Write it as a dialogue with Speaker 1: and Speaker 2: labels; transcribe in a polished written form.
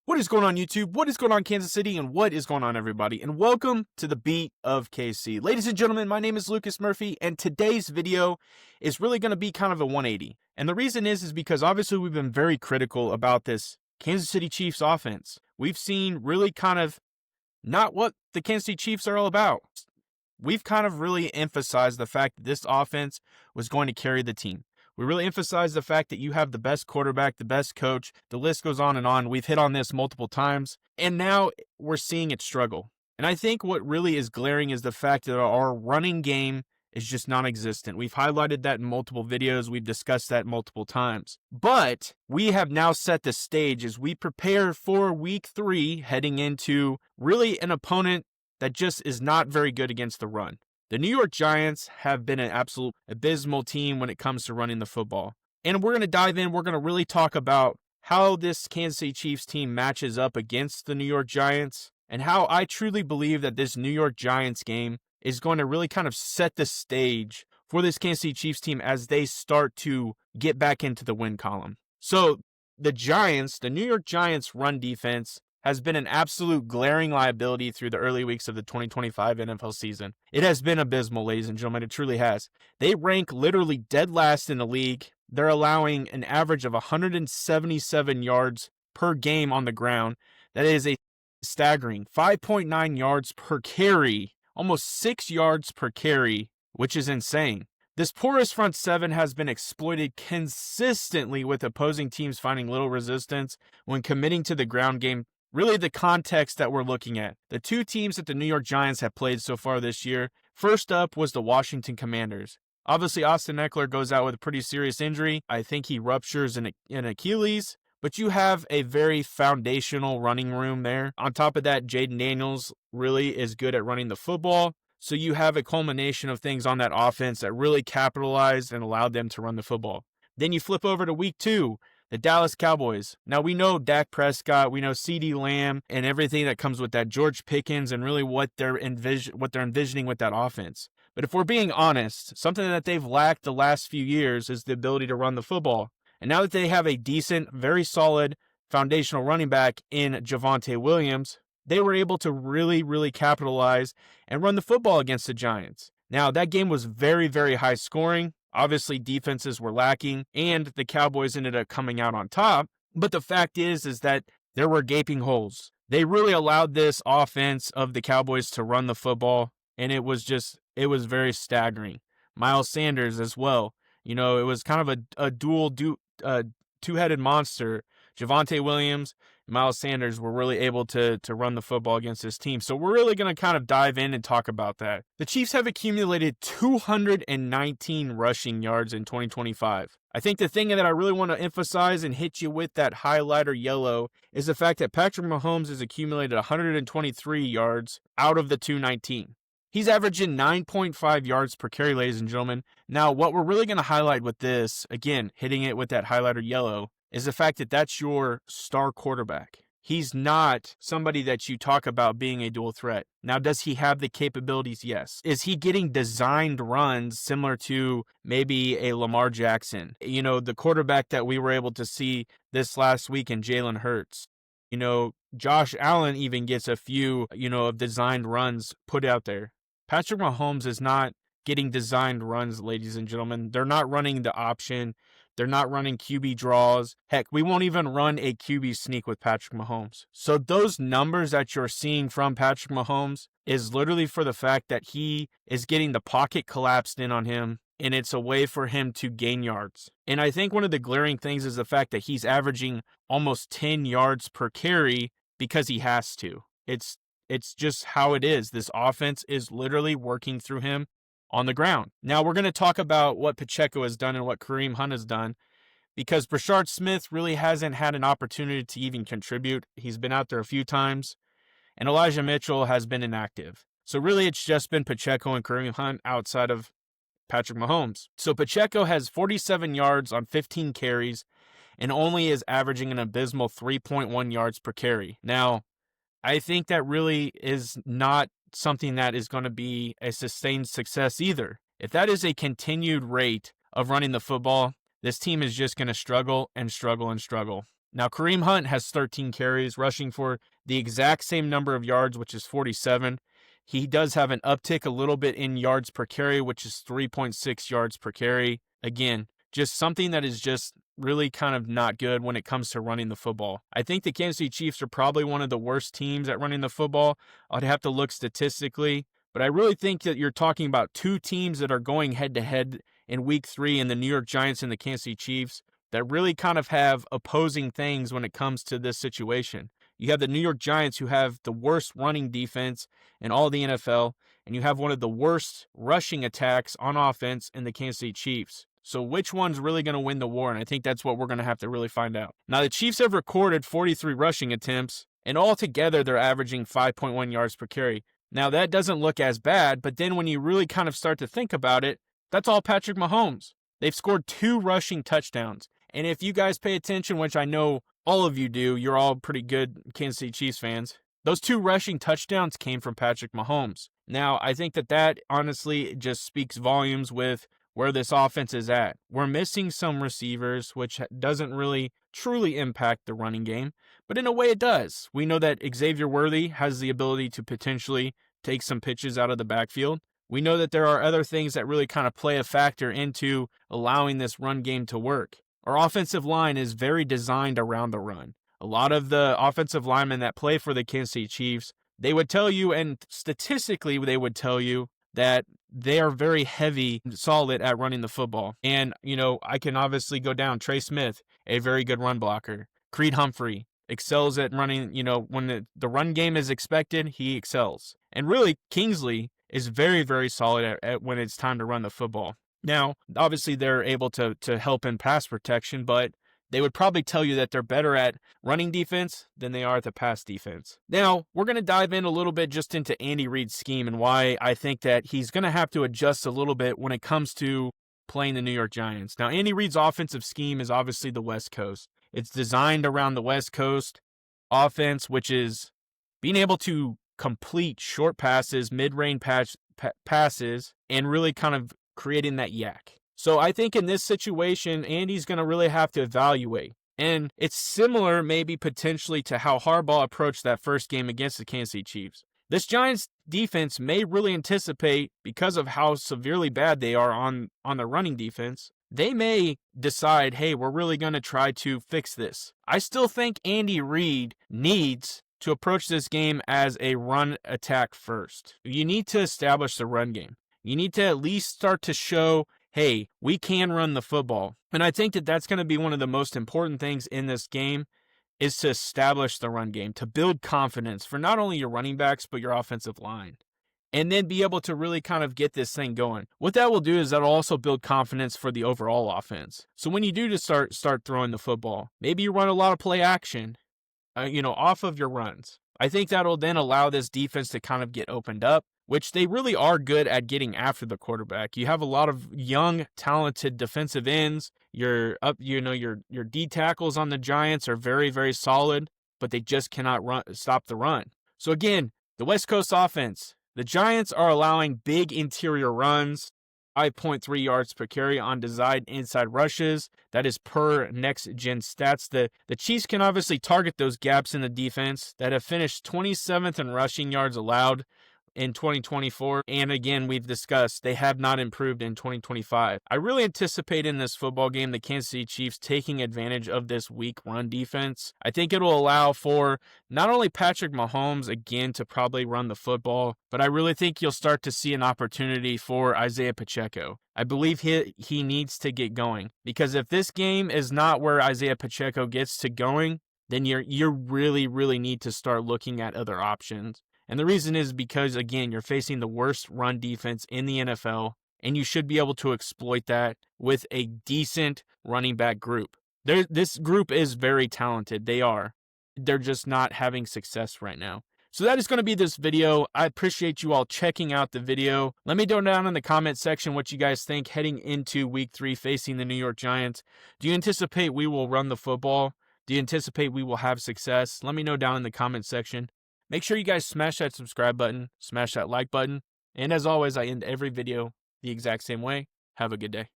Speaker 1: What is going on, YouTube? What is going on, Kansas City? And what is going on, everybody? And welcome to the Beat of KC. Ladies and gentlemen, my name is Lucas Murphy, and today's video is really going to be kind of a 180. And the reason is because obviously we've been very critical about this Kansas City Chiefs offense. We've seen really kind of not what the Kansas City Chiefs are all about. We've kind of really emphasized the fact that this offense was going to carry the team. We really emphasize the fact that you have the best quarterback, the best coach. The list goes on and on. We've hit on this multiple times, and now we're seeing it struggle. And I think what really is glaring is the fact that our running game is just non-existent. We've highlighted that in multiple videos. We've discussed that multiple times. But we have now set the stage as we prepare for week 3, heading into really an opponent that just is not very good against the run. The New York Giants have been an absolute abysmal team when it comes to running the football. And we're going to dive in. We're going to really talk about how this Kansas City Chiefs team matches up against the New York Giants and how I truly believe that this New York Giants game is going to really kind of set the stage for this Kansas City Chiefs team as they start to get back into the win column. So the New York Giants run defense has been an absolute glaring liability through the early weeks of the 2025 NFL season. It has been abysmal, ladies and gentlemen. It truly has. They rank literally dead last in the league. They're allowing an average of 177 yards per game on the ground. That is a staggering 5.9 yards per carry, almost 6 yards per carry, which is insane. This porous front seven has been exploited consistently with opposing teams finding little resistance when committing to the ground game. Really the context that we're looking at. The two teams that the New York Giants have played so far this year, first up was the Washington Commanders. Obviously, Austin Ekeler goes out with a pretty serious injury. I think he ruptures an Achilles, but you have a very foundational running room there. On top of that, Jaden Daniels really is good at running the football. So you have a culmination of things on that offense that really capitalized and allowed them to run the football. Then you flip over to week 2. The Dallas Cowboys. Now, we know Dak Prescott, we know CeeDee Lamb, and everything that comes with that, George Pickens, and really what they're envisioning with that offense. But if we're being honest, something that they've lacked the last few years is the ability to run the football. And now that they have a decent, very solid foundational running back in Javonte Williams, they were able to really, really capitalize and run the football against the Giants. Now, that game was very, very high scoring. Obviously, defenses were lacking, and the Cowboys ended up coming out on top. But the fact is that there were gaping holes. They really allowed this offense of the Cowboys to run the football, and it was very staggering. Miles Sanders as well. You know, it was kind of a two-headed monster. Javonte Williams and Miles Sanders were really able to run the football against this team. So we're really going to kind of dive in and talk about that. The Chiefs have accumulated 219 rushing yards in 2025. I think the thing that I really want to emphasize and hit you with that highlighter yellow is the fact that Patrick Mahomes has accumulated 123 yards out of the 219. He's averaging 9.5 yards per carry, ladies and gentlemen. Now, what we're really going to highlight with this, again, hitting it with that highlighter yellow, is the fact that that's your star quarterback. He's not somebody that you talk about being a dual threat. Now, does he have the capabilities? Yes. Is he getting designed runs similar to maybe a Lamar Jackson? You know, the quarterback that we were able to see this last week in Jalen Hurts. You know, Josh Allen even gets a few, of designed runs put out there. Patrick Mahomes is not getting designed runs, ladies and gentlemen. They're not running the option. They're not running QB draws. Heck, we won't even run a QB sneak with Patrick Mahomes. So those numbers that you're seeing from Patrick Mahomes is literally for the fact that he is getting the pocket collapsed in on him, and it's a way for him to gain yards. And I think one of the glaring things is the fact that he's averaging almost 10 yards per carry because he has to. It's just how it is. This offense is literally working through him on the ground. Now, we're going to talk about what Pacheco has done and what Kareem Hunt has done, because Brashard Smith really hasn't had an opportunity to even contribute. He's been out there a few times, and Elijah Mitchell has been inactive. So really, it's just been Pacheco and Kareem Hunt outside of Patrick Mahomes. So Pacheco has 47 yards on 15 carries and only is averaging an abysmal 3.1 yards per carry. Now, I think that really is not something that is going to be a sustained success either. If that is a continued rate of running the football, this team is just going to struggle and struggle and struggle. Now, Kareem Hunt has 13 carries, rushing for the exact same number of yards, which is 47. He does have an uptick a little bit in yards per carry, which is 3.6 yards per carry. Again, just something that is just really kind of not good when it comes to running the football. I think the Kansas City Chiefs are probably one of the worst teams at running the football. I'd have to look statistically, but I really think that you're talking about two teams that are going head-to-head in Week 3 in the New York Giants and the Kansas City Chiefs that really kind of have opposing things when it comes to this situation. You have the New York Giants, who have the worst running defense in all the NFL, and you have one of the worst rushing attacks on offense in the Kansas City Chiefs. So which one's really going to win the war? And I think that's what we're going to have to really find out. Now, the Chiefs have recorded 43 rushing attempts, and altogether they're averaging 5.1 yards per carry. Now, that doesn't look as bad, but then when you really kind of start to think about it, that's all Patrick Mahomes. They've scored 2 rushing touchdowns. And if you guys pay attention, which I know all of you do, you're all pretty good Kansas City Chiefs fans, those 2 rushing touchdowns came from Patrick Mahomes. Now, I think that honestly just speaks volumes with where this offense is at. We're missing some receivers, which doesn't really truly impact the running game, but in a way it does. We know that Xavier Worthy has the ability to potentially take some pitches out of the backfield. We know that there are other things that really kind of play a factor into allowing this run game to work. Our offensive line is very designed around the run. A lot of the offensive linemen that play for the Kansas City Chiefs, they would tell you, and statistically they would tell you, that they are very heavy, solid at running the football. And, I can obviously go down. Trey Smith, a very good run blocker. Creed Humphrey excels at running, when the run game is expected, he excels. And really, Kingsley is very, very solid at when it's time to run the football. Now, obviously, they're able to help in pass protection, but they would probably tell you that they're better at running defense than they are at the pass defense. Now, we're going to dive in a little bit just into Andy Reid's scheme and why I think that he's going to have to adjust a little bit when it comes to playing the New York Giants. Now, Andy Reid's offensive scheme is obviously the West Coast. It's designed around the West Coast offense, which is being able to complete short passes, mid-range passes, and really kind of creating that yak. So I think in this situation, Andy's going to really have to evaluate. And it's similar maybe potentially to how Harbaugh approached that first game against the Kansas City Chiefs. This Giants defense may really anticipate, because of how severely bad they are on the running defense, they may decide, hey, we're really going to try to fix this. I still think Andy Reid needs to approach this game as a run attack first. You need to establish the run game. You need to at least start to show, hey, we can run the football. And I think that that's going to be one of the most important things in this game, is to establish the run game, to build confidence for not only your running backs, but your offensive line. And then be able to really kind of get this thing going. What that will do is that'll also build confidence for the overall offense. So when you do just start throwing the football, maybe you run a lot of play action, off of your runs. I think that'll then allow this defense to kind of get opened up, which they really are good at getting after the quarterback. You have a lot of young, talented defensive ends. Your D tackles on the Giants are very, very solid, but they just cannot stop the run. So again, the West Coast offense, the Giants are allowing big interior runs, 5.3 yards per carry on designed inside rushes. That is per Next Gen Stats. The Chiefs can obviously target those gaps in the defense that have finished 27th in rushing yards allowed in 2024. And again, we've discussed they have not improved in 2025. I really anticipate in this football game the Kansas City Chiefs taking advantage of this weak run defense. I think it will allow for not only Patrick Mahomes again to probably run the football, but I really think you'll start to see an opportunity for Isaiah Pacheco. I believe he needs to get going, because if this game is not where Isaiah Pacheco gets to going, then you really, really need to start looking at other options. And the reason is because, again, you're facing the worst run defense in the NFL, and you should be able to exploit that with a decent running back group. This group is very talented. They're just not having success right now. So that is going to be this video. I appreciate you all checking out the video. Let me know down in the comment section what you guys think heading into Week 3 facing the New York Giants. Do you anticipate we will run the football? Do you anticipate we will have success? Let me know down in the comment section. Make sure you guys smash that subscribe button, smash that like button, and as always, I end every video the exact same way. Have a good day.